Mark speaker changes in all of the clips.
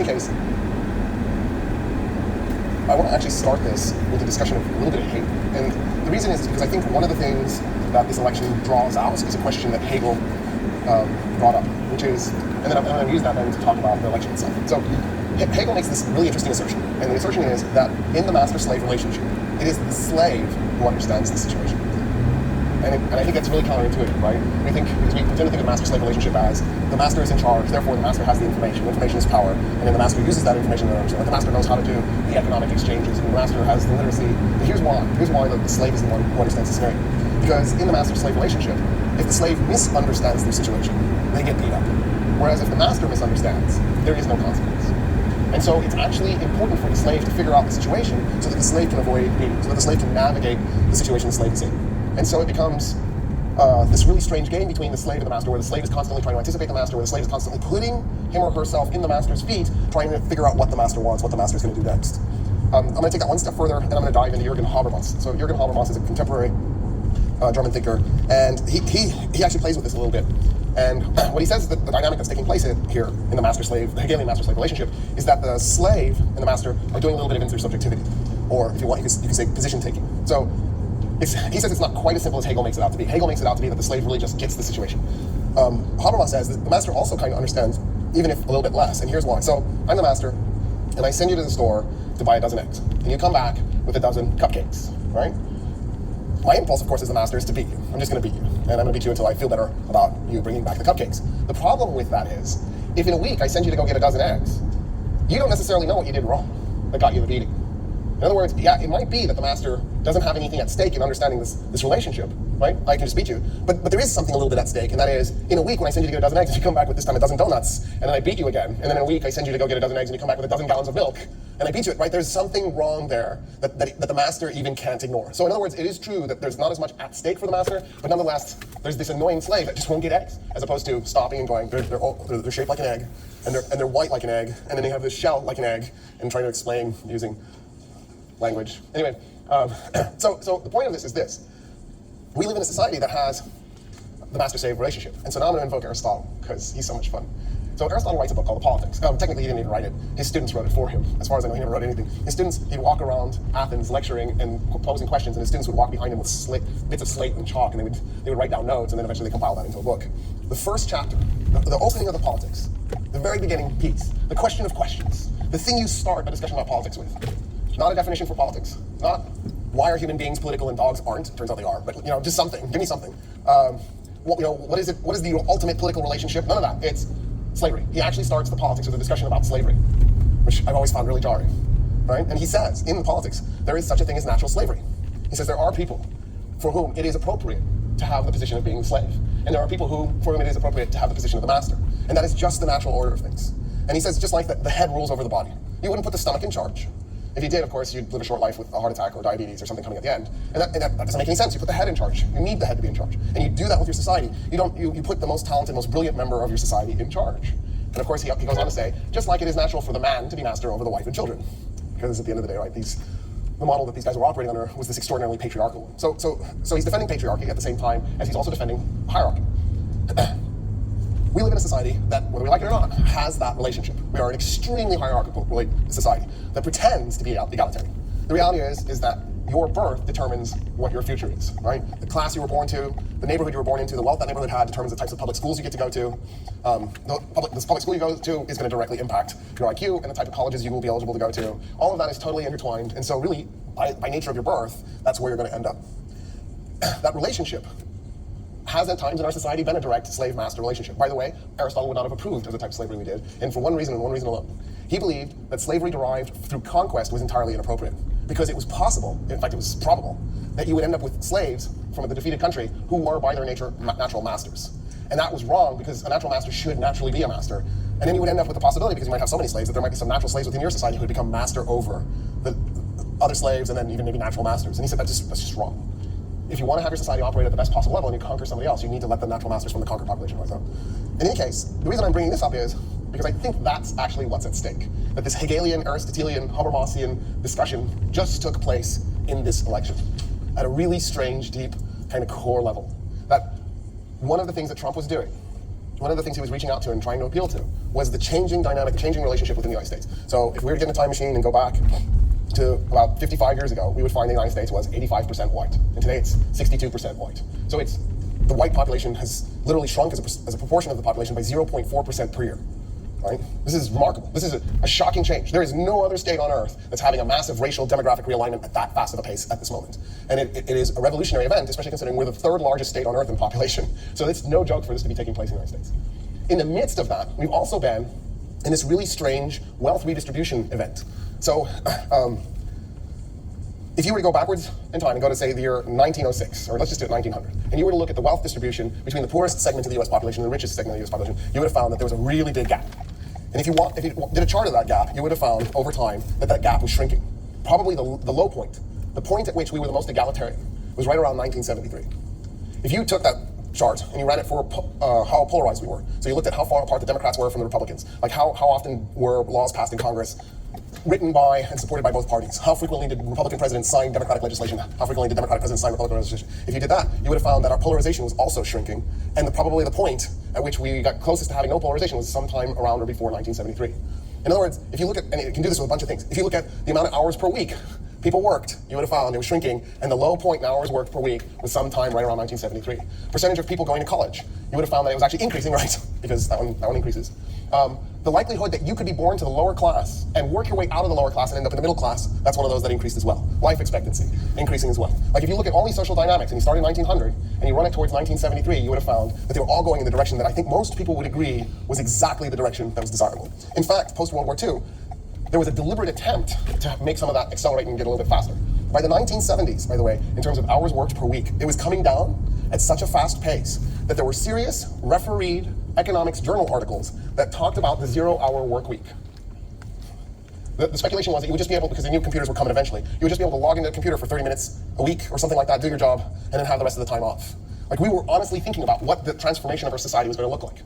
Speaker 1: In any case, I want to actually start this with a discussion of a little bit of Hegel. And the reason is because I think one of the things that this election draws out is a question that Hegel brought up, which is, and then I'm going to use that then to talk about the election itself. So Hegel makes this really interesting assertion, and the assertion is that in the master-slave relationship, it is the slave who understands the situation. And I think that's really counterintuitive, right? We tend to think of the master-slave relationship as the master is in charge, therefore the master has the information. Information is power, and then the master uses that information to understand. Like the master knows how to do the economic exchanges, and the master has the literacy. But here's why. Here's why the slave is the one who understands the scenario. Because in the master-slave relationship, if the slave misunderstands their situation, they get beat up. Whereas if the master misunderstands, there is no consequence. And so it's actually important for the slave to figure out the situation so that the slave can avoid beating, so that the slave can navigate the situation the slave is in. And so it becomes this really strange game between the slave and the master, where the slave is constantly trying to anticipate the master, where the slave is constantly putting him or herself in the master's feet, trying to figure out what the master wants, what the master is going to do next. I'm going to take that one step further, and I'm going to dive into Jürgen Habermas. So Jürgen Habermas is a contemporary German thinker, and he actually plays with this a little bit. And what he says is that the dynamic that's taking place here in the master-slave, the Hegelian master-slave relationship, is that the slave and the master are doing a little bit of intersubjectivity, or if you want, you could say position-taking. So he says it's not quite as simple as Hegel makes it out to be. Hegel makes it out to be that the slave really just gets the situation. Habermas says that the master also kind of understands, even if a little bit less, and here's why. So I'm the master, and I send you to the store to buy a dozen eggs, and you come back with a dozen cupcakes, right? My impulse, of course, as the master is to beat you. I'm just going to beat you, and I'm going to beat you until I feel better about you bringing back the cupcakes. The problem with that is, if in a week I send you to go get a dozen eggs, you don't necessarily know what you did wrong that got you the beating. In other words, yeah, it might be that the master doesn't have anything at stake in understanding this relationship, right? I can just beat you. But there is something a little bit at stake, and that is, in a week when I send you to get a dozen eggs, you come back with this time a dozen donuts, and then I beat you again. And then in a week I send you to go get a dozen eggs, and you come back with a dozen gallons of milk, and I beat you, right? There's something wrong there that the master even can't ignore. So in other words, it is true that there's not as much at stake for the master, but nonetheless, there's this annoying slave that just won't get eggs, as opposed to stopping and going, they're shaped like an egg, and they're white like an egg, and then they have this shell like an egg, and trying to explain using language. Anyway, so the point of this is this. We live in a society that has the master-slave relationship. And so now I'm going to invoke Aristotle, because he's so much fun. So Aristotle writes a book called The Politics. Technically, he didn't even write it. His students wrote it for him. As far as I know, he never wrote anything. His students, he'd walk around Athens lecturing and posing questions, and his students would walk behind him with bits of slate and chalk, and they would write down notes, and then eventually they compile that into a book. The first chapter, the opening of The Politics, the very beginning piece, the question of questions, the thing you start a discussion about politics with. Not a definition for politics. Not why are human beings political and dogs aren't. Turns out they are, but just something. Give me something. What is it? What is the ultimate political relationship? None of that. It's slavery. He actually starts the politics with a discussion about slavery, which I've always found really jarring, right? And he says in the politics there is such a thing as natural slavery. He says there are people for whom it is appropriate to have the position of being a slave, and there are people for whom it is appropriate to have the position of the master, and that is just the natural order of things. And he says just like the head rules over the body, you wouldn't put the stomach in charge. If you did, of course, you'd live a short life with a heart attack or diabetes or something coming at the end. And that doesn't make any sense. You put the head in charge. You need the head to be in charge. And you do that with your society. You put the most talented, most brilliant member of your society in charge. And of course, he goes on to say, just like it is natural for the man to be master over the wife and children. Because at the end of the day, right, the model that these guys were operating under was this extraordinarily patriarchal one. So he's defending patriarchy at the same time as he's also defending hierarchy. We live in a society that, whether we like it or not, has that relationship. We are an extremely hierarchical society that pretends to be egalitarian. The reality is that your birth determines what your future is, right? The class you were born to, the neighborhood you were born into, the wealth that neighborhood had determines the types of public schools you get to go to. This public school you go to is going to directly impact your IQ and the type of colleges you will be eligible to go to. All of that is totally intertwined, and so really, by nature of your birth, that's where you're going to end up. That relationship has at times in our society been a direct slave-master relationship. By the way, Aristotle would not have approved of the type of slavery we did, and for one reason and one reason alone. He believed that slavery derived through conquest was entirely inappropriate, because it was possible, in fact it was probable, that you would end up with slaves from the defeated country who were by their nature natural masters. And that was wrong, because a natural master should naturally be a master. And then you would end up with the possibility, because you might have so many slaves, that there might be some natural slaves within your society who would become master over the other slaves, and then even maybe natural masters. And he said that's just wrong. If you want to have your society operate at the best possible level and you conquer somebody else, you need to let the natural masters from the conquered population rise up. In any case, the reason I'm bringing this up is because I think that's actually what's at stake. That this Hegelian, Aristotelian, Habermasian discussion just took place in this election at a really strange, deep, kind of core level. That one of the things that Trump was doing, one of the things he was reaching out to and trying to appeal to, was the changing dynamic, the changing relationship within the United States. So if we were to get in a time machine and go back to about 55 years ago, we would find the United States was 85% white. And today it's 62% white. So the white population has literally shrunk as a proportion of the population by 0.4% per year. Right? This is remarkable. This is a shocking change. There is no other state on earth that's having a massive racial demographic realignment at that fast of a pace at this moment. And it is a revolutionary event, especially considering we're the third largest state on earth in population. So it's no joke for this to be taking place in the United States. In the midst of that, we've also been in this really strange wealth redistribution event. So if you were to go backwards in time and go to, say, the year 1906, or let's just do it 1900, and you were to look at the wealth distribution between the poorest segment of the US population and the richest segment of the US population, you would have found that there was a really big gap. And if you did a chart of that gap, you would have found over time that gap was shrinking. Probably the low point, the point at which we were the most egalitarian, was right around 1973. If you took that chart and you ran it for how polarized we were, so you looked at how far apart the Democrats were from the Republicans, like how often were laws passed in Congress written by and supported by both parties, how frequently did Republican presidents sign Democratic legislation, how frequently did Democratic presidents sign Republican legislation. If you did that, you would have found that our polarization was also shrinking, and probably the point at which we got closest to having no polarization was sometime around or before 1973. In other words, if you look at, and you can do this with a bunch of things, if you look at the amount of hours per week people worked, you would have found it was shrinking, and the low point in hours worked per week was sometime right around 1973. Percentage of people going to college, you would have found that it was actually increasing, right? Because that one increases. The likelihood that you could be born to the lower class and work your way out of the lower class and end up in the middle class, that's one of those that increased as well. Life expectancy, increasing as well. Like if you look at all these social dynamics and you start in 1900 and you run it towards 1973, you would have found that they were all going in the direction that I think most people would agree was exactly the direction that was desirable. In fact, post-World War II, there was a deliberate attempt to make some of that accelerate and get a little bit faster. By the 1970s, by the way, in terms of hours worked per week, it was coming down at such a fast pace that there were serious refereed economics journal articles that talked about the 0-hour work week. The speculation was that you would just be able, because they knew computers were coming eventually, you would just be able to log into a computer for 30 minutes a week or something like that, do your job, and then have the rest of the time off. Like we were honestly thinking about what the transformation of our society was going to look like.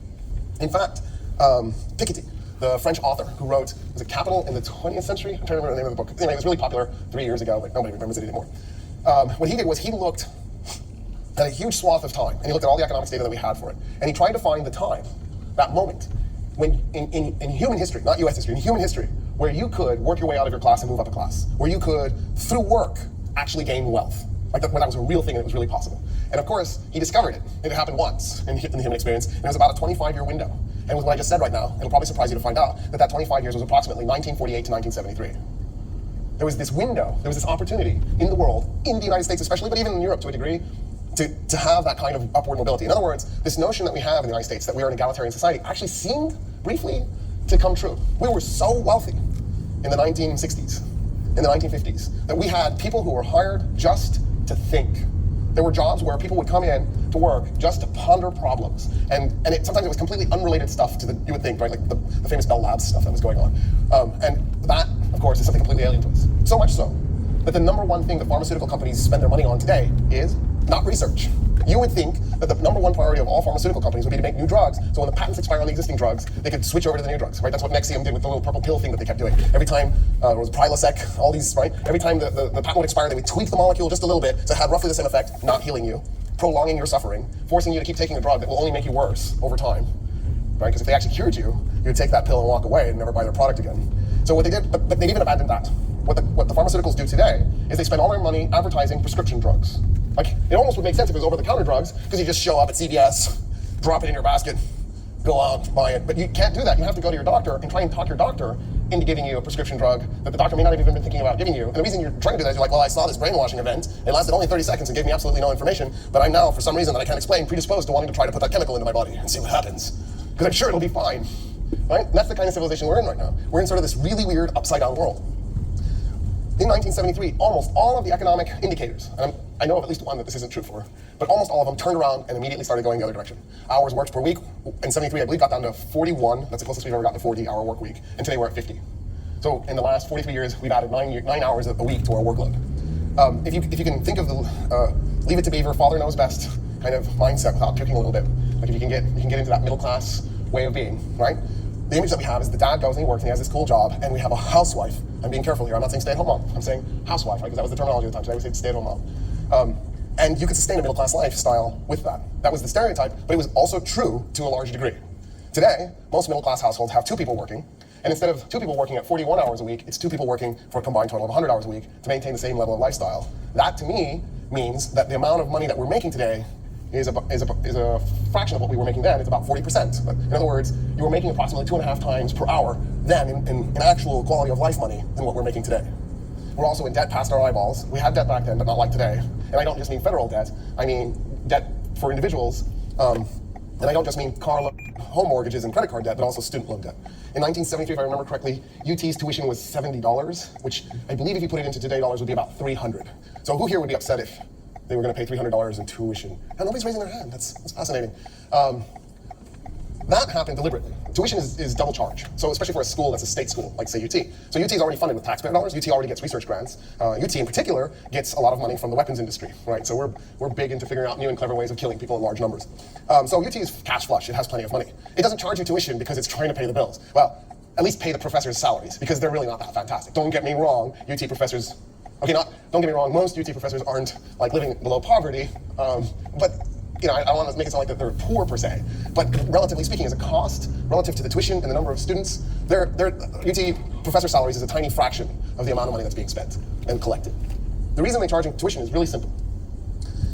Speaker 1: In fact, Piketty, the French author who wrote, was it Capital in the 20th Century? I'm trying to remember the name of the book. Anyway, it was really popular 3 years ago, but nobody remembers it anymore. What he did was he looked at a huge swath of time, and he looked at all the economics data that we had for it, and he tried to find the time, that moment, when in human history, not US history, in human history, where you could work your way out of your class and move up a class, where you could, through work, actually gain wealth. Like when that was a real thing and it was really possible. And of course, he discovered it. It happened once in the human experience, and it was about a 25-year window. And it was what I just said right now. It'll probably surprise you to find out that 25 years was approximately 1948 to 1973. There was this window, there was this opportunity in the world, in the United States especially, but even in Europe to a degree, to have that kind of upward mobility. In other words, this notion that we have in the United States that we are an egalitarian society actually seemed, briefly, to come true. We were so wealthy in the 1960s, in the 1950s, that we had people who were hired just to think. There were jobs where people would come in to work just to ponder problems. And sometimes it was completely unrelated stuff to you would think, right? Like the famous Bell Labs stuff that was going on. And that, of course, is something completely alien to us. So much so that the number one thing that pharmaceutical companies spend their money on today is not research. You would think that the number one priority of all pharmaceutical companies would be to make new drugs, so when the patents expire on the existing drugs, they could switch over to the new drugs, right? That's what Nexium did with the little purple pill thing that they kept doing. Every time, it was Prilosec, all these, right? Every time the patent would expire, they would tweak the molecule just a little bit, so it had roughly the same effect, not healing you, prolonging your suffering, forcing you to keep taking a drug that will only make you worse over time, right? Because if they actually cured you, you would take that pill and walk away and never buy their product again. So what they did, but they've even abandoned that. What the pharmaceuticals do today is they spend all their money advertising prescription drugs. Like, it almost would make sense if it was over-the-counter drugs, because you just show up at CVS, drop it in your basket, go out, buy it. But you can't do that. You have to go to your doctor and try and talk your doctor into giving you a prescription drug that the doctor may not have even been thinking about giving you. And the reason you're trying to do that is you're like, well, I saw this brainwashing event. It lasted only 30 seconds and gave me absolutely no information. But I'm now, for some reason that I can't explain, predisposed to wanting to try to put that chemical into my body and see what happens. Because I'm sure it'll be fine. Right? And that's the kind of civilization we're in right now. We're in sort of this really weird upside-down world. In 1973, almost all of the economic indicators, and I know of at least one that this isn't true for, but almost all of them turned around and immediately started going the other direction. Hours worked per week in 73, I believe, got down to 41. That's the closest we've ever gotten to 40-hour work week. And today we're at 50. So in the last 43 years, we've added 9 hours a week to our workload. If you can think of the leave it to beaver, father knows best kind of mindset without puking a little bit, like if you can get into that middle class way of being, right? The image that we have is the dad goes and he works and he has this cool job, and we have a housewife. I'm being careful here. I'm not saying stay-at-home mom. I'm saying housewife, right? Because that was the terminology at the time. Today we say stay-at-home mom. And you could sustain a middle-class lifestyle with that. That was the stereotype, but it was also true to a large degree. Today, most middle-class households have 2 people working, and instead of 2 people working at 41 hours a week, it's 2 people working for a combined total of 100 hours a week to maintain the same level of lifestyle. That, to me, means that the amount of money that we're making today is a fraction of what we were making then. It's about 40%. But in other words, you were making approximately 2.5 times per hour then in actual quality of life money than what we're making today. We're also in debt past our eyeballs. We had debt back then, but not like today. And I don't just mean federal debt. I mean debt for individuals. And I don't just mean car loan, home mortgages and credit card debt, but also student loan debt. In 1973, if I remember correctly, UT's tuition was $70, which I believe if you put it into today dollars would be about $300. So who here would be upset if they were going to pay $300 in tuition? And nobody's raising their hand. That's fascinating. That happened deliberately. Tuition is double charge. So especially for a school that's a state school, like say UT. So UT is already funded with taxpayer dollars. UT already gets research grants. UT in particular gets a lot of money from the weapons industry, right? So we're big into figuring out new and clever ways of killing people in large numbers. So UT is cash flush. It has plenty of money. It doesn't charge you tuition because it's trying to pay the bills. Well, at least pay the professors' salaries because they're really not that fantastic. Don't get me wrong, UT professors. Don't get me wrong. Most UT professors aren't like living below poverty, but. I don't want to make it sound like that they're poor per se, but relatively speaking, as a cost relative to the tuition and the number of students, UT professor salaries is a tiny fraction of the amount of money that's being spent and collected. The reason they're charging tuition is really simple.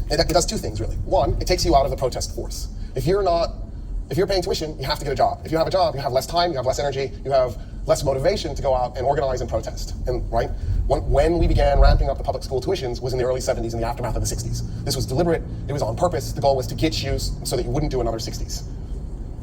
Speaker 1: It does 2 things really. One, it takes you out of the protest force. If you're paying tuition, you have to get a job. If you have a job, you have less time, you have less energy, you have less motivation to go out and organize and protest. And right, when we began ramping up the public school tuitions was in the early 70s in the aftermath of the 60s. This was deliberate, it was on purpose. The goal was to get you so that you wouldn't do another 60s.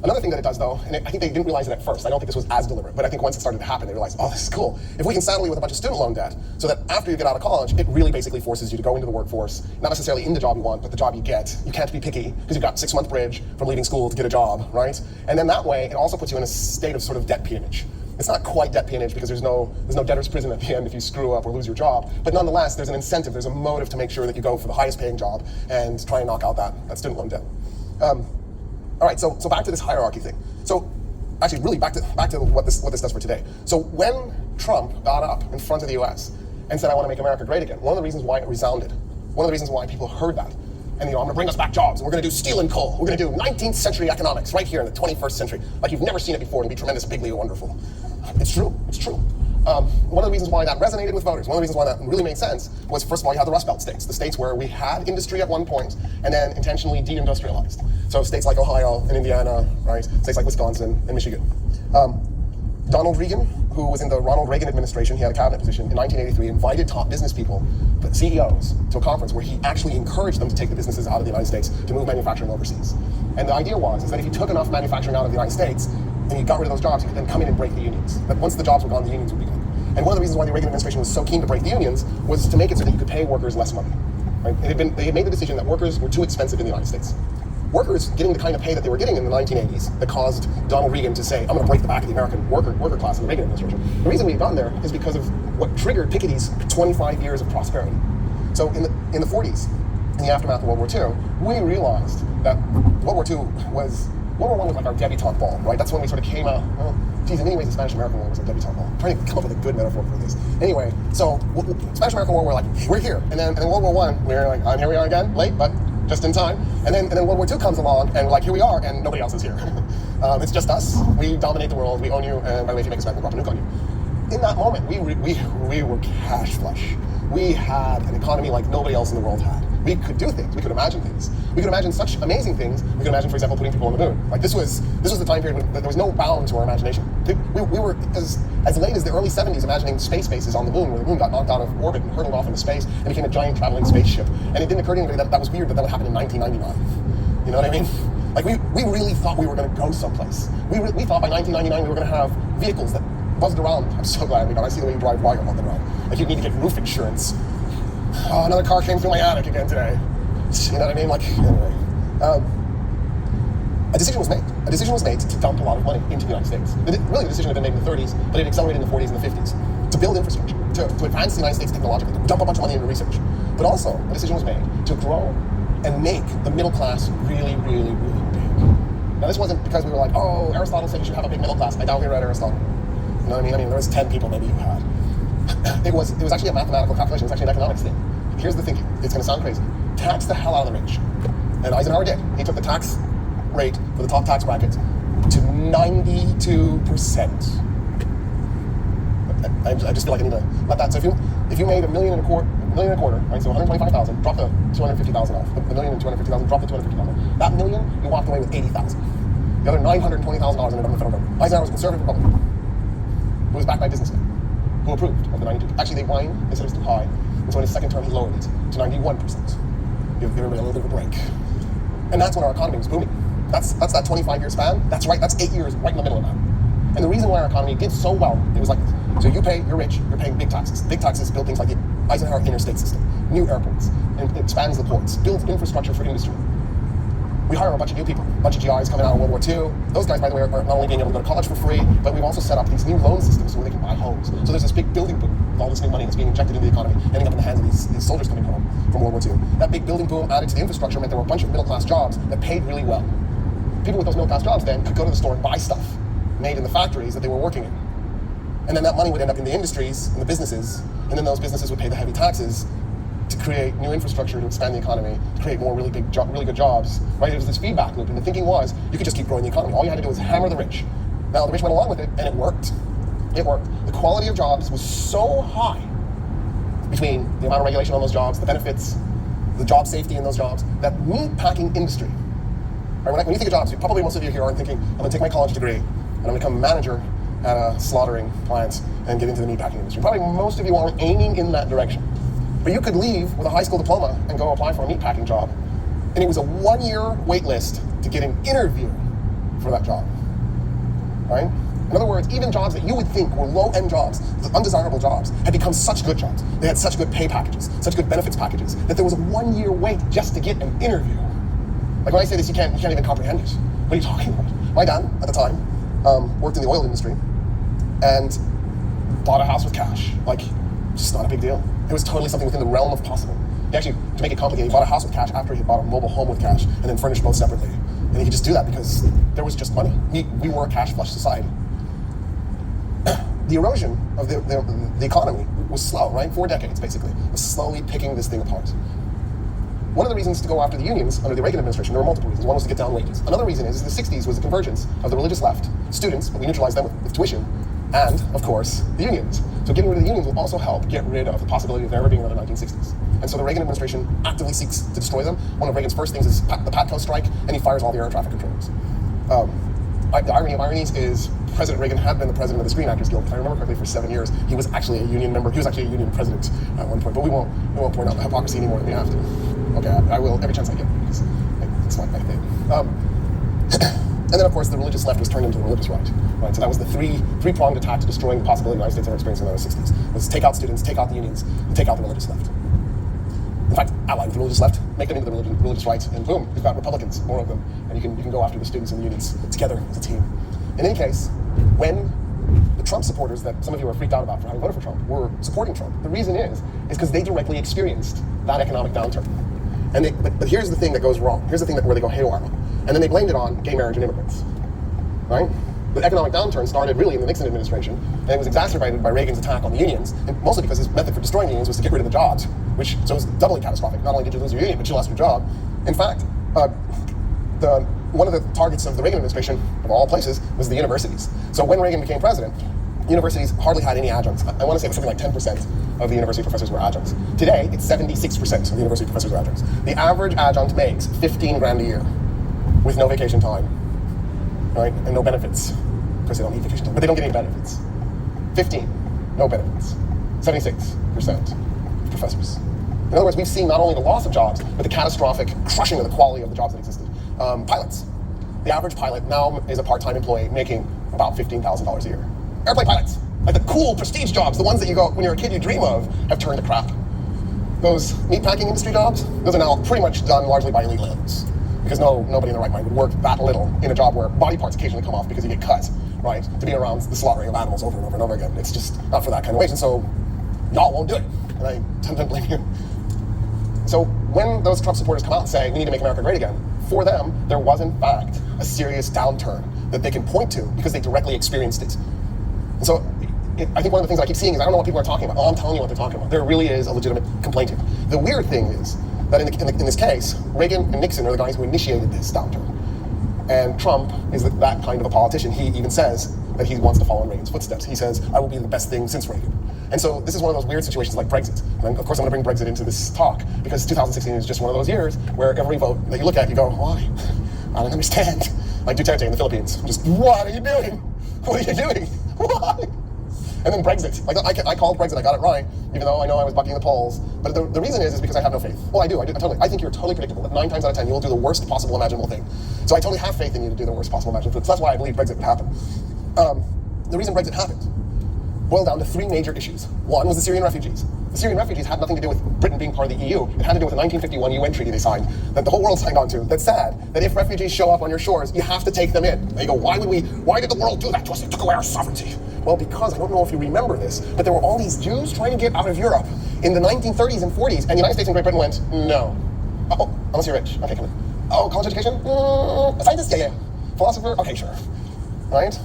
Speaker 1: Another thing that it does though, and I think they didn't realize it at first, I don't think this was as deliberate, but I think once it started to happen, they realized, oh, this is cool. If we can saddle you with a bunch of student loan debt, so that after you get out of college, it really basically forces you to go into the workforce, not necessarily in the job you want, but the job you get. You can't be picky, because you've got 6-month bridge from leaving school to get a job, right? And then that way, it also puts you in a state of sort of debt peonage. It's not quite debt peonage because there's no debtor's prison at the end if you screw up or lose your job, but nonetheless, there's an incentive, there's a motive to make sure that you go for the highest paying job and try and knock out that student loan debt. All right, so back to this hierarchy thing. So actually, really back to what this does for today. So when Trump got up in front of the U.S. and said, "I want to make America great again," one of the reasons why it resounded, one of the reasons why people heard that, and I'm going to bring us back jobs, and we're going to do steel and coal, we're going to do 19th century economics right here in the 21st century, like you've never seen it before, and be tremendous, bigly wonderful. It's true. It's true. One of the reasons why that resonated with voters, one of the reasons why that really made sense was, first of all, you had the Rust Belt states, the states where we had industry at one point and then intentionally deindustrialized. So states like Ohio and Indiana, right? States like Wisconsin and Michigan. Donald Reagan, who was in the Ronald Reagan administration, he had a cabinet position in 1983, invited top business people, CEOs, to a conference where he actually encouraged them to take the businesses out of the United States to move manufacturing overseas. And the idea was that if you took enough manufacturing out of the United States and you got rid of those jobs, you could then come in and break the unions. But once the jobs were gone, the unions would be gone. And one of the reasons why the Reagan administration was so keen to break the unions was to make it so that you could pay workers less money. Right? They had made the decision that workers were too expensive in the United States. Workers getting the kind of pay that they were getting in the 1980s that caused Donald Reagan to say, I'm going to break the back of the American worker class in the Reagan administration. The reason we had gotten there is because of what triggered Piketty's 25 years of prosperity. So in the 40s, in the aftermath of World War II, we realized that World War I was like our debutante ball, right? That's when we sort of came out, in many ways the Spanish-American War was our debutante ball. I'm trying to come up with a good metaphor for this. Anyway, so Spanish-American War, we're like, we're here. And then World War I, we're like, here we are again, late, but just in time. And then World War II comes along, and we're like, here we are, and nobody else is here. It's just us. We dominate the world. We own you, and by the way, if you make us back, we'll drop a nuke on you. In that moment, we were cash flush. We had an economy like nobody else in the world had. We could do things. We could imagine things. We could imagine such amazing things. We could imagine, for example, putting people on the moon. Like this was the time period when there was no bound to our imagination. We were as late as the early 70s imagining space bases on the moon, where the moon got knocked out of orbit and hurtled off into space and became a giant traveling spaceship. And it didn't occur to anybody that was weird that would happen in 1999. You know what I mean? Like we really thought we were going to go someplace. We thought by 1999 we were going to have vehicles that buzzed around. I'm so glad we got. I see the way you drive wire on the road. Like you need to get roof insurance. Oh, another car came through my attic again today. You know what I mean? Like, anyway. A decision was made. A decision was made to dump a lot of money into the United States. Really, the decision had been made in the 30s, but it accelerated in the 40s and the 50s. To build infrastructure, to advance the United States technologically, to dump a bunch of money into research. But also, a decision was made to grow and make the middle class really, really, really big. Now, this wasn't because we were like, oh, Aristotle said you should have a big middle class. I doubt we read Aristotle. You know what I mean? I mean, there was 10 people maybe who had. It was actually a mathematical calculation. It was actually an economics thing. Here's the thinking. It's going to sound crazy. Tax the hell out of the rich. And Eisenhower did. He took the tax rate for the top tax brackets, to 92%. I just feel like I need to let that. So if you made $1.25 million, right? So 125,000, drop the 250,000 off. The million and 250,000, drop the 250,000. That million, you walked away with 80,000. The other $920,000 ended up in the federal government. Eisenhower was a conservative Republican who was backed by businessmen who approved of the 92. Actually, they whined. They said it was too high. And so in his second term, he lowered it to 91%. Give everybody a little bit of a break. And that's when our economy was booming. That's that 25-year span. That's right. That's 8 years right in the middle of that. And the reason why our economy did so well, it was like this. So you're rich, you're paying big taxes. Big taxes build things like the Eisenhower interstate system, new airports, and it expands the ports, builds infrastructure for industry. We hire a bunch of new people, a bunch of GIs coming out of World War II. Those guys, by the way, are not only being able to go to college for free, but we've also set up these new loan systems where they can buy homes. So there's this big building boom with all this new money that's being injected into the economy, ending up in the hands of these soldiers coming home from World War II. That big building boom added to the infrastructure meant there were a bunch of middle-class jobs that paid really well. People with those middle-class jobs then could go to the store and buy stuff made in the factories that they were working in. And then that money would end up in the industries and the businesses, and then those businesses would pay the heavy taxes to create new infrastructure to expand the economy, to create more really good jobs, right? It was this feedback loop, and the thinking was you could just keep growing the economy. All you had to do was hammer the rich. Now the rich went along with it, and it worked. It worked. The quality of jobs was so high between the amount of regulation on those jobs, the benefits, the job safety in those jobs, that meat packing industry. Right? When you think of jobs, probably most of you here aren't thinking, I'm going to take my college degree and I'm going to become a manager at a slaughtering plant and get into the meatpacking industry. Probably most of you aren't aiming in that direction. But you could leave with a high school diploma and go apply for a meatpacking job. And it was a 1-year wait list to get an interview for that job. Right? In other words, even jobs that you would think were low-end jobs, undesirable jobs, had become such good jobs. They had such good pay packages, such good benefits packages, that there was a 1-year wait just to get an interview. Like when I say this, you can't even comprehend it. What are you talking about? My dad, at the time, worked in the oil industry and bought a house with cash. Like, just not a big deal. It was totally something within the realm of possible. He actually, to make it complicated, he bought a house with cash after he had bought a mobile home with cash and then furnished both separately. And he could just do that because there was just money. We were a cash flush society. The erosion of the economy was slow, right? 4 decades, basically. It was slowly picking this thing apart. One of the reasons to go after the unions under the Reagan administration, there were multiple reasons. One was to get down wages. Another reason is the 60s was the convergence of the religious left, students, but we neutralized them with tuition, and, of course, the unions. So getting rid of the unions will also help get rid of the possibility of there ever being another 1960s. And so the Reagan administration actively seeks to destroy them. One of Reagan's first things is the PATCO strike, and he fires all the air traffic controllers. The irony of ironies is President Reagan had been the president of the Screen Actors Guild. If I remember correctly, for 7 years. He was actually a union member. He was actually a union president at one point. But we won't point out the hypocrisy anymore than we have to. Okay, I will every chance I get, because it's not my thing. And then, of course, the religious left was turned into the religious right. So that was the three-pronged attack to destroying the possibility the United States ever experienced in the 60s. Was take out students, take out the unions, and take out the religious left. In fact, ally with the religious left, make them into the religious right, and boom, we've got Republicans, more of them, and you can go after the students and the unions together as a team. In any case, when the Trump supporters that some of you are freaked out about for having voted for Trump were supporting Trump, the reason is because they directly experienced that economic downturn. And but here's the thing that goes wrong. Here's the thing where they go haywire on. And then they blamed it on gay marriage and immigrants, right? The economic downturn started really in the Nixon administration, and it was exacerbated by Reagan's attack on the unions, and mostly because his method for destroying the unions was to get rid of the jobs, so it was doubly catastrophic. Not only did you lose your union, but you lost your job. In fact, one of the targets of the Reagan administration, of all places, was the universities. So when Reagan became president, universities hardly had any adjuncts. I want to say it was something like 10% of the university professors were adjuncts. Today, it's 76% of the university professors are adjuncts. The average adjunct makes $15,000 a year with no vacation time, right? And no benefits. Of course, they don't need vacation time, but they don't get any benefits. 15, no benefits. 76% of professors. In other words, we've seen not only the loss of jobs, but the catastrophic crushing of the quality of the jobs that existed. Pilots. The average pilot now is a part-time employee making about $15,000 a year. Airplane pilots, like the cool prestige jobs, the ones that you go, when you're a kid, you dream of, have turned to crap. Those meatpacking industry jobs, those are now pretty much done largely by illegal aliens. Because nobody in their right mind would work that little in a job where body parts occasionally come off because you get cut, right? To be around the slaughtering of animals over and over and over again. It's just not for that kind of wage, and so y'all won't do it. And I tend to blame you. So when those Trump supporters come out and say, we need to make America great again, for them, there was in fact a serious downturn that they can point to because they directly experienced it. And so I think one of the things I keep seeing is I don't know what people are talking about. Oh, I'm telling you what they're talking about. There really is a legitimate complaint here. The weird thing is that in this case, Reagan and Nixon are the guys who initiated this downturn. And Trump is that kind of a politician. He even says that he wants to follow in Reagan's footsteps. He says, I will be the best thing since Reagan. And so this is one of those weird situations like Brexit. And of course I'm going to bring Brexit into this talk because 2016 is just one of those years where every vote that you look at, you go, why? I don't understand. Like Duterte in the Philippines. Just, what are you doing? What are you doing? Why? And then Brexit. Like I called Brexit, I got it right, even though I know I was bucking the polls. But the reason is because I have no faith. Well, I do totally. I think you're totally predictable. That 9 times out of 10, you will do the worst possible imaginable thing. So I totally have faith in you to do the worst possible imaginable thing. So that's why I believe Brexit would happen. The reason Brexit happened boiled down to 3 major issues. One was the Syrian refugees. The Syrian refugees had nothing to do with Britain being part of the EU. It had to do with a 1951 UN treaty they signed, that the whole world signed on to. That's sad, that if refugees show up on your shores, you have to take them in. And you go, why did the world do that to us? They took away our sovereignty. Well, because, I don't know if you remember this, but there were all these Jews trying to get out of Europe in the 1930s and 40s, and the United States and Great Britain went, no. Oh, unless you're rich. Okay, come in. Oh, college education? A scientist? Yeah. Philosopher? Okay, sure. Right?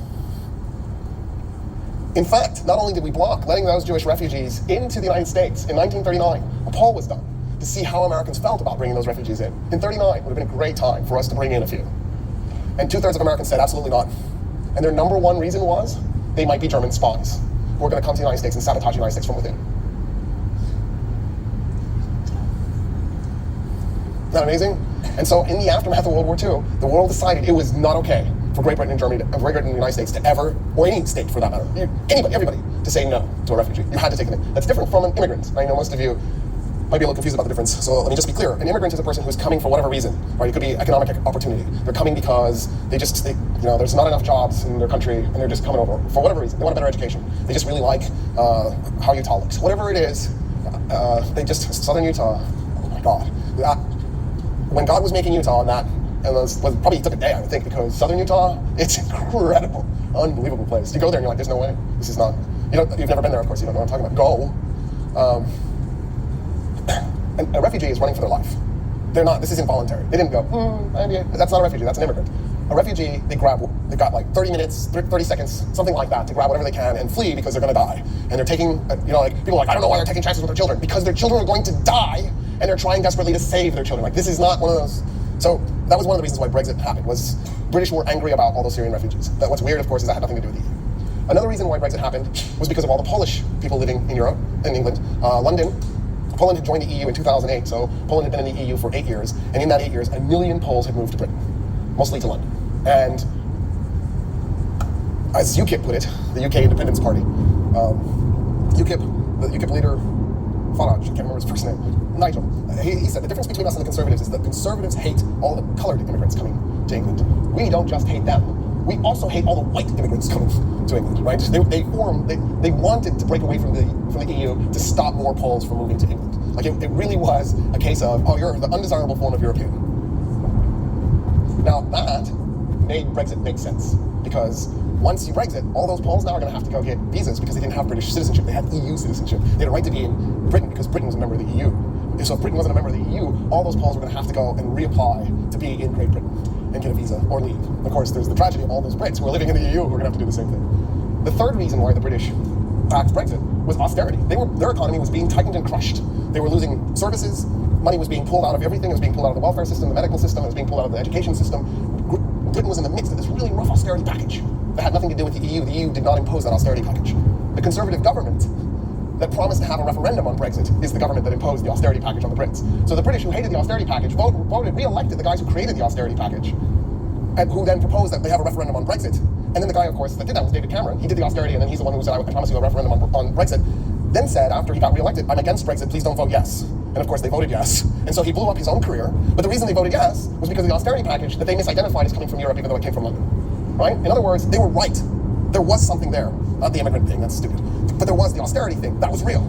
Speaker 1: In fact, not only did we block letting those Jewish refugees into the United States in 1939, a poll was done to see how Americans felt about bringing those refugees in. In 39, would have been a great time for us to bring in a few. And 2/3 of Americans said absolutely not. And their number one reason was they might be German spies who are going to come to the United States and sabotage the United States from within. Isn't that amazing? And so in the aftermath of World War II, the world decided it was not okay for Great Britain and Germany, Great Britain and the United States to ever, or any state for that matter, everybody, to say no to a refugee. You had to take them in. That's different from an immigrant. I know most of you might be a little confused about the difference, so let me just be clear. An immigrant is a person who's coming for whatever reason, right? It could be economic opportunity. They're coming because there's not enough jobs in their country, and they're just coming over for whatever reason. They want a better education. They just really like how Utah looks. Whatever it is, Southern Utah, oh my God. When God was making Utah on that, and probably took a day, I would think, because Southern Utah, it's incredible, unbelievable place. You go there and you're like, there's no way. This is not, you've never been there, of course, you don't know what I'm talking about. Go. And a refugee is running for their life. This is involuntary. They didn't go, that's not a refugee, that's an immigrant. A refugee, they got like 30 minutes, 30 seconds, something like that, to grab whatever they can and flee because they're gonna die. And they're taking, people are like, I don't know why they're taking chances with their children, because their children are going to die, and they're trying desperately to save their children. Like, this is not one of those. So that was one of the reasons why Brexit happened, was British were angry about all those Syrian refugees. But what's weird, of course, is that had nothing to do with the EU. Another reason why Brexit happened was because of all the Polish people living in Europe, in England, Poland had joined the EU in 2008, so Poland had been in the EU for 8 years, and in that 8 years, 1 million Poles had moved to Britain, mostly to London. And as UKIP put it, the UK Independence Party, the UKIP leader, Farage, I can't remember his first name, Nigel, he said the difference between us and the Conservatives is that Conservatives hate all the coloured immigrants coming to England. We don't just hate them. We also hate all the white immigrants coming to England, right? They wanted to break away from the EU to stop more Poles from moving to England. Like it really was a case of, you're the undesirable form of European. Now that made Brexit make sense, because once you Brexit, all those Poles now are going to have to go get visas because they didn't have British citizenship. They had EU citizenship. They had a right to be in Britain because Britain was a member of the EU. So if Britain wasn't a member of the EU, all those Poles were going to have to go and reapply to be in Great Britain and get a visa or leave. Of course, there's the tragedy of all those Brits who are living in the EU who are going to have to do the same thing. The third reason why the British backed Brexit was austerity. Their economy was being tightened and crushed. They were losing services. Money was being pulled out of everything. It was being pulled out of the welfare system, the medical system. It was being pulled out of the education system. Britain was in the midst of this really rough austerity package that had nothing to do with the EU. The EU did not impose that austerity package. The Conservative government that promised to have a referendum on Brexit is the government that imposed the austerity package on the Brits. So the British, who hated the austerity package, re-elected the guys who created the austerity package, and who then proposed that they have a referendum on Brexit. And then the guy, of course, that did that was David Cameron. He did the austerity, and then he's the one who said, I promise you a referendum on Brexit. Then said, after he got re-elected, I'm against Brexit, please don't vote yes. And of course, they voted yes. And so he blew up his own career. But the reason they voted yes was because of the austerity package that they misidentified as coming from Europe, even though it came from London. Right? In other words, they were right. There was something there. Not the immigrant thing, that's stupid. But there was the austerity thing. That was real.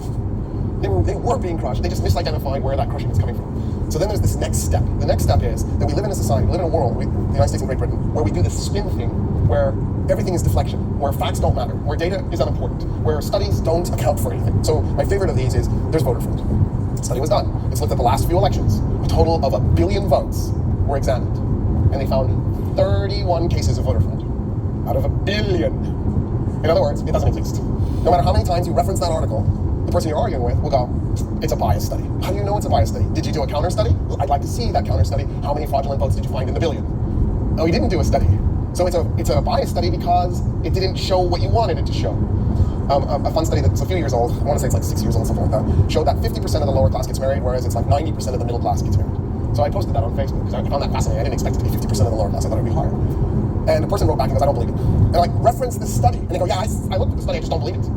Speaker 1: They were being crushed. They just misidentified where that crushing was coming from. So then there's this next step. The next step is that we live in a society, we live in a world, the United States and Great Britain, where we do this spin thing, where everything is deflection, where facts don't matter, where data is unimportant, where studies don't account for anything. So my favorite of these is there's voter fraud. The study was done. It's looked at the last few elections. A total of 1 billion votes were examined. And they found 31 cases of voter fraud out of 1 billion. In other words, it doesn't exist. No matter how many times you reference that article, the person you're arguing with will go, it's a bias study. How do you know it's a bias study? Did you do a counter study? I'd like to see that counter study. How many fraudulent votes did you find in the billion? Oh, he didn't do a study. So it's a biased study because it didn't show what you wanted it to show. A fun study that's a few years old, I want to say it's like 6 years old, something like that, showed that 50% of the lower class gets married, whereas it's like 90% of the middle class gets married. So I posted that on Facebook because I found that fascinating. I didn't expect it to be 50% of the lower class. I thought it would be higher. And the person wrote back and goes, I don't believe it. And I like reference this study. And they go, yeah, I looked at the study, I just don't believe it.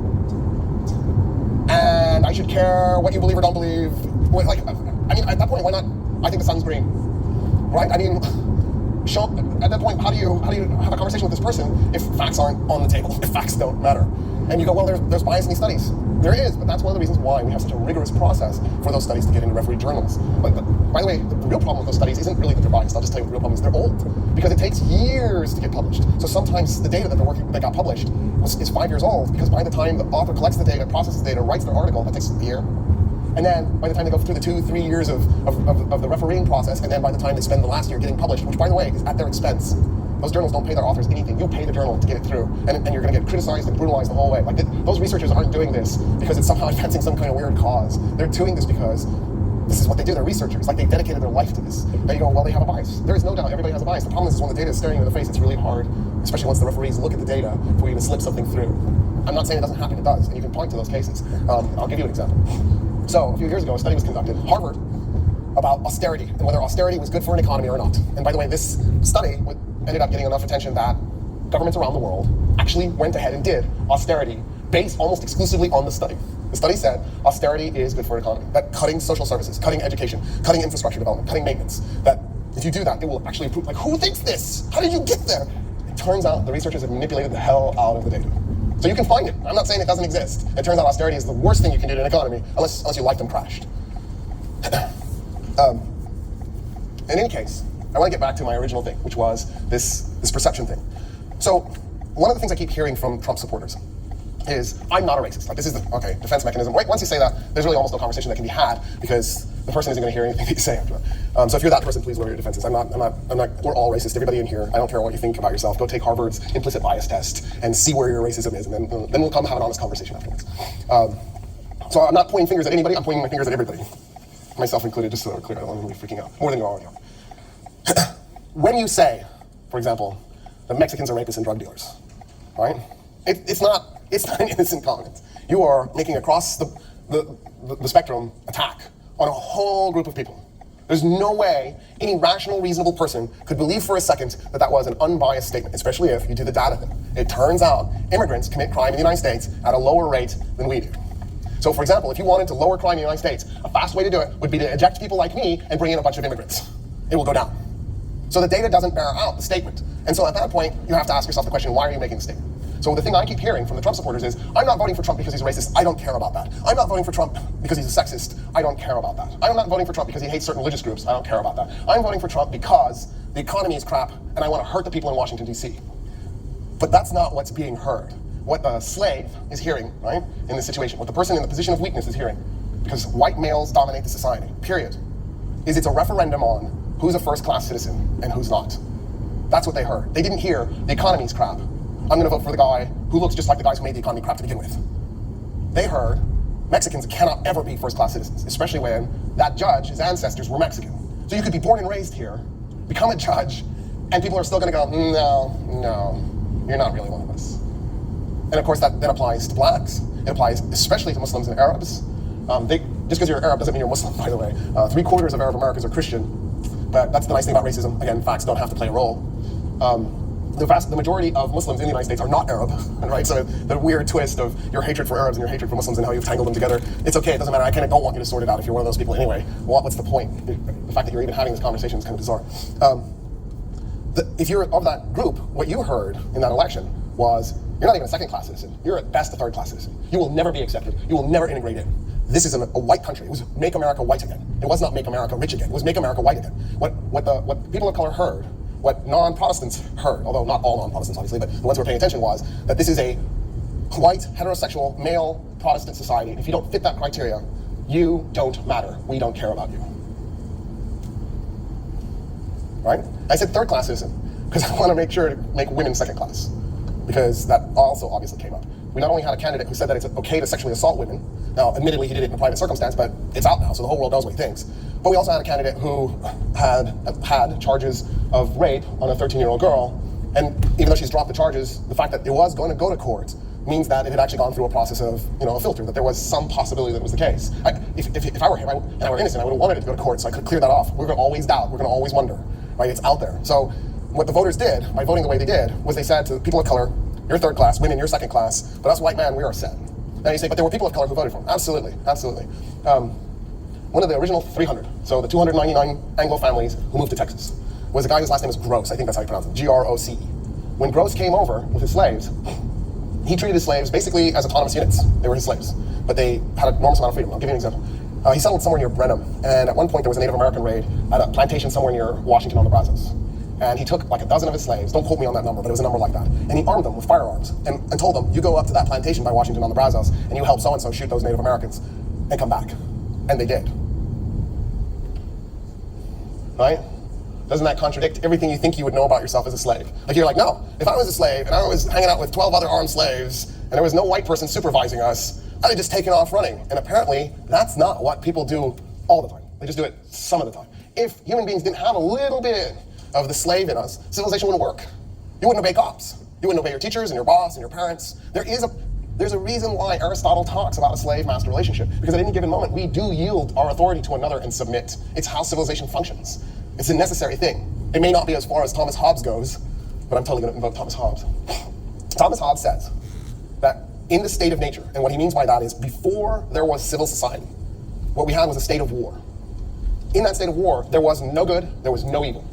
Speaker 1: And I should care what you believe or don't believe. Like, I mean, at that point, why not? I think the sun's green, right? I mean, at that point, how do you have a conversation with this person if facts aren't on the table, if facts don't matter? And you go, well, there's bias in these studies. There is, but that's one of the reasons why we have such a rigorous process for those studies to get into referee journals. But by the way, the real problem with those studies isn't really that they're biased. I'll just tell you what the real problem is. They're old, because it takes years to get published. So sometimes the data that got published is 5 years old, because by the time the author collects the data, processes the data, writes their article, that takes a year. And then by the time they go through the 2-3 years of the refereeing process, and then by the time they spend the last year getting published, which by the way is at their expense, those journals don't pay their authors anything. You pay the journal to get it through, and you're going to get criticized and brutalized the whole way. Like those researchers aren't doing this because it's somehow advancing some kind of weird cause. They're doing this because this is what they do. They're researchers. Like they dedicated their life to this. And you go, well, they have a bias. There is no doubt everybody has a bias. The problem is when the data is staring you in the face, it's really hard, especially once the referees look at the data for you to slip something through. I'm not saying it doesn't happen. It does, and you can point to those cases. I'll give you an example. So a few years ago, a study was conducted at Harvard about austerity and whether austerity was good for an economy or not. And by the way, this study ended up getting enough attention that governments around the world actually went ahead and did austerity based almost exclusively on the study. The study said austerity is good for an economy, that cutting social services, cutting education, cutting infrastructure development, cutting maintenance, that if you do that, it will actually improve. Like, who thinks this? How did you get there? It turns out the researchers have manipulated the hell out of the data. So you can find it. I'm not saying it doesn't exist. It turns out austerity is the worst thing you can do to an economy, unless you like them crashed. In any case, I want to get back to my original thing, which was this perception thing. So one of the things I keep hearing from Trump supporters is, I'm not a racist. Like, this is the, okay, defense mechanism. Right, once you say that, there's really almost no conversation that can be had because the person isn't going to hear anything that you say after that. So if you're that person, please lower your defenses. I'm not, we're all racist. Everybody in here, I don't care what you think about yourself. Go take Harvard's implicit bias test and see where your racism is, and then we'll come have an honest conversation afterwards. So I'm not pointing fingers at anybody, I'm pointing my fingers at everybody. Myself included, just so we're clear, I don't want to be freaking out, more than you already are. When you say, for example, that Mexicans are rapists and drug dealers, right? It's not an innocent comment. You are making across the spectrum attack on a whole group of people. There's no way any rational, reasonable person could believe for a second that that was an unbiased statement, especially if you do the data thing. It turns out immigrants commit crime in the United States at a lower rate than we do. So for example, if you wanted to lower crime in the United States, a fast way to do it would be to eject people like me and bring in a bunch of immigrants. It will go down. So the data doesn't bear out the statement. And so at that point, you have to ask yourself the question, why are you making the statement? So the thing I keep hearing from the Trump supporters is, I'm not voting for Trump because he's racist, I don't care about that. I'm not voting for Trump because he's a sexist, I don't care about that. I'm not voting for Trump because he hates certain religious groups, I don't care about that. I'm voting for Trump because the economy is crap and I want to hurt the people in Washington, D.C. But that's not what's being heard. What the slave is hearing, right, in this situation, what the person in the position of weakness is hearing, because white males dominate the society, period, is it's a referendum on who's a first-class citizen and who's not. That's what they heard. They didn't hear the economy's crap. I'm going to vote for the guy who looks just like the guys who made the economy crap to begin with. They heard Mexicans cannot ever be first-class citizens, especially when that judge, his ancestors were Mexican. So you could be born and raised here, become a judge, and people are still going to go, no, you're not really one of us. And of course, that then applies to blacks. It applies especially to Muslims and Arabs. Just because you're Arab doesn't mean you're Muslim, by the way. 3/4 of Arab Americans are Christian. But that's the nice thing about racism. Again, facts don't have to play a role. The majority of Muslims in the United States are not Arab, right? So the weird twist of your hatred for Arabs and your hatred for Muslims and how you've tangled them together, it's okay, it doesn't matter. I kind of don't want you to sort it out if you're one of those people anyway. What's the point? The fact that you're even having this conversation is kind of bizarre. If you're of that group, what you heard in that election was, you're not even a second-class citizen. You're at best a third-class citizen. You will never be accepted. You will never integrate in. This is a white country. It was make America white again. It was not make America rich again. It was make America white again. What people of color heard, what non-Protestants heard, although not all non-Protestants obviously, but the ones who were paying attention, was that this is a white, heterosexual, male Protestant society. And if you don't fit that criteria, you don't matter. We don't care about you. Right? I said third-class citizen because I want to make sure to make women second-class, because that also obviously came up. We not only had a candidate who said that it's okay to sexually assault women. Now, admittedly, he did it in a private circumstance, but it's out now, so the whole world knows what he thinks. But we also had a candidate who had charges of rape on a 13-year-old girl, and even though she's dropped the charges, the fact that it was going to go to court means that it had actually gone through a process of, a filter, that there was some possibility that it was the case. If I were him and I were innocent, I would have wanted it to go to court, so I could clear that off. We're going to always doubt. We're going to always wonder, right? It's out there. So what the voters did, by voting the way they did, was they said to people of color, you're third class, women, you're second class, but us white men, we are set. Now you say, but there were people of color who voted for him. Absolutely, absolutely. One of the original 300, so the 299 Anglo families who moved to Texas, was a guy whose last name is Gross. I think that's how you pronounce it, Groce. When Gross came over with his slaves, he treated his slaves basically as autonomous units. They were his slaves, but they had an enormous amount of freedom. I'll give you an example. He settled somewhere near Brenham, and at one point there was a Native American raid at a plantation somewhere near Washington on the Brazos. And he took like a dozen of his slaves, don't quote me on that number, but it was a number like that, and he armed them with firearms and told them, you go up to that plantation by Washington on the Brazos, and you help so-and-so shoot those Native Americans, and come back. And they did. Right? Doesn't that contradict everything you think you would know about yourself as a slave? Like you're like, no, if I was a slave and I was hanging out with 12 other armed slaves and there was no white person supervising us, I'd have just taken off running. And apparently that's not what people do all the time. They just do it some of the time. If human beings didn't have a little bit of the slave in us, civilization wouldn't work. You wouldn't obey cops. You wouldn't obey your teachers and your boss and your parents. There's a reason why Aristotle talks about a slave-master relationship, because at any given moment we do yield our authority to another and submit. It's how civilization functions. It's a necessary thing. It may not be as far as Thomas Hobbes goes, but I'm totally going to invoke Thomas Hobbes. Thomas Hobbes says that in the state of nature, and what he means by that is before there was civil society, what we had was a state of war. In that state of war, there was no good, there was no evil.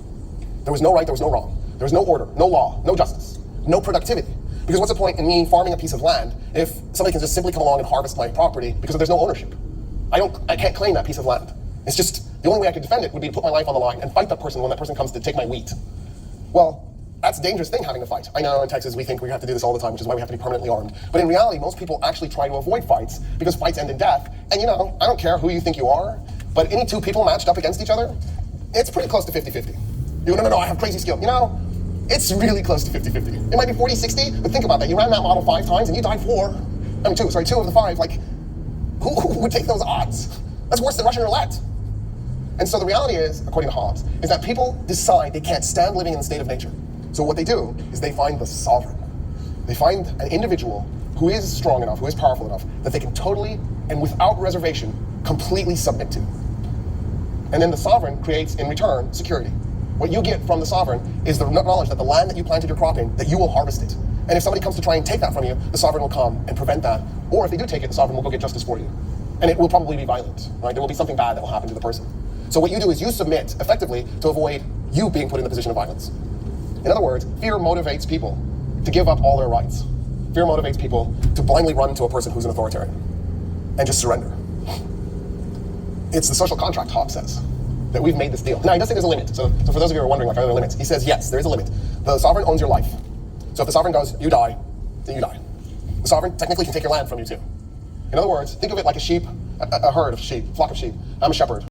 Speaker 1: There was no right, there was no wrong. There was no order, no law, no justice, no productivity. Because what's the point in me farming a piece of land if somebody can just simply come along and harvest my property because there's no ownership? I can't claim that piece of land. It's just, the only way I could defend it would be to put my life on the line and fight that person when that person comes to take my wheat. Well, that's a dangerous thing, having to fight. I know in Texas we think we have to do this all the time, which is why we have to be permanently armed. But in reality, most people actually try to avoid fights because fights end in death. And I don't care who you think you are, but any two people matched up against each other, it's pretty close to 50-50. No, I have crazy skill. It's really close to 50-50. It might be 40-60, but think about that. You ran that model 5 times and you died 2 of the 5. Like, who would take those odds? That's worse than Russian roulette. And so the reality is, according to Hobbes, is that people decide they can't stand living in the state of nature. So what they do is they find the sovereign. They find an individual who is strong enough, who is powerful enough, that they can totally and without reservation completely submit to. And then the sovereign creates, in return, security. What you get from the sovereign is the knowledge that the land that you planted your crop in, that you will harvest it. And if somebody comes to try and take that from you, the sovereign will come and prevent that. Or if they do take it, the sovereign will go get justice for you. And it will probably be violent, right? There will be something bad that will happen to the person. So what you do is you submit, effectively, to avoid you being put in the position of violence. In other words, fear motivates people to give up all their rights. Fear motivates people to blindly run to a person who's an authoritarian and just surrender. It's the social contract, Hobbes says, that we've made this deal. Now, he does say there's a limit. So for those of you who are wondering, are there limits? He says, yes, there is a limit. The sovereign owns your life. So if the sovereign goes, you die, then you die. The sovereign technically can take your land from you too. In other words, think of it like a sheep, a herd of sheep, flock of sheep. I'm a shepherd.